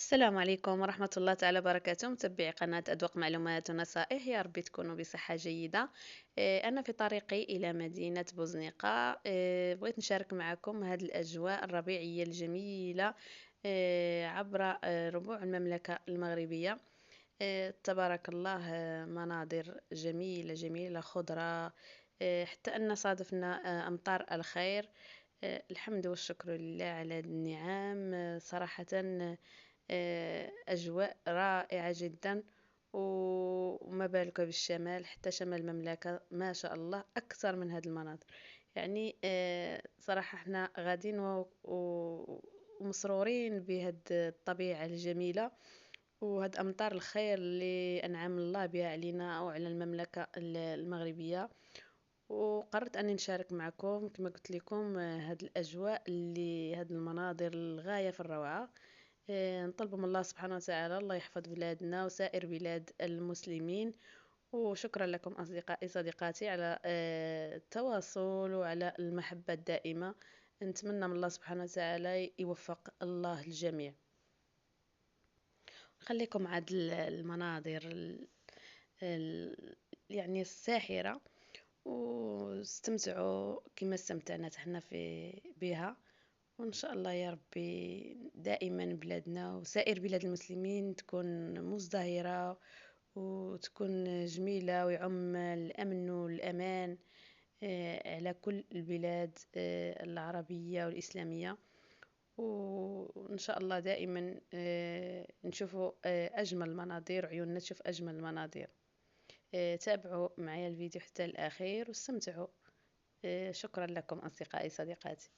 السلام عليكم ورحمة الله تعالى وبركاته، متبعي قناة أذواق معلومات ونصائح. يا رب تكونوا بصحة جيدة. أنا في طريقي إلى مدينة بوزنيقة. بغيت نشارك معكم هذه الأجواء الربيعية الجميلة عبر ربوع المملكة المغربية. تبارك الله. مناظر جميلة جميلة خضرة. حتى أن صادفنا أمطار الخير. الحمد والشكر لله على هذه النعم. صراحة أجواء رائعة جدا. وما بالك بالشمال، حتى شمال المملكة ما شاء الله أكثر من هذه المناظر. يعني صراحة احنا غادين ومسرورين بهذه الطبيعة الجميلة وهاد أمطار الخير اللي أنعم الله بها علينا أو على المملكة المغربية. وقررت أني نشارك معكم كما قلت لكم هاد الأجواء اللي هاد المناظر الغاية في الروعة. نطلب من الله سبحانه وتعالى الله يحفظ بلادنا وسائر بلاد المسلمين. وشكرا لكم أصدقائي صديقاتي على التواصل وعلى المحبة الدائمة. نتمنى من الله سبحانه وتعالى يوفق الله الجميع. خليكم عاد المناظر يعني الساحرة، واستمتعوا كما استمتعنا احنا بها. وإن شاء الله يا ربي دائما بلادنا وسائر بلاد المسلمين تكون مزدهرة وتكون جميلة ويعم الأمن والأمان على كل البلاد العربية والإسلامية. وإن شاء الله دائما نشوفوا أجمل مناظر، عيوننا تشوف أجمل المناظر. تابعوا معي الفيديو حتى الأخير واستمتعوا. شكرا لكم أصدقائي صديقاتي.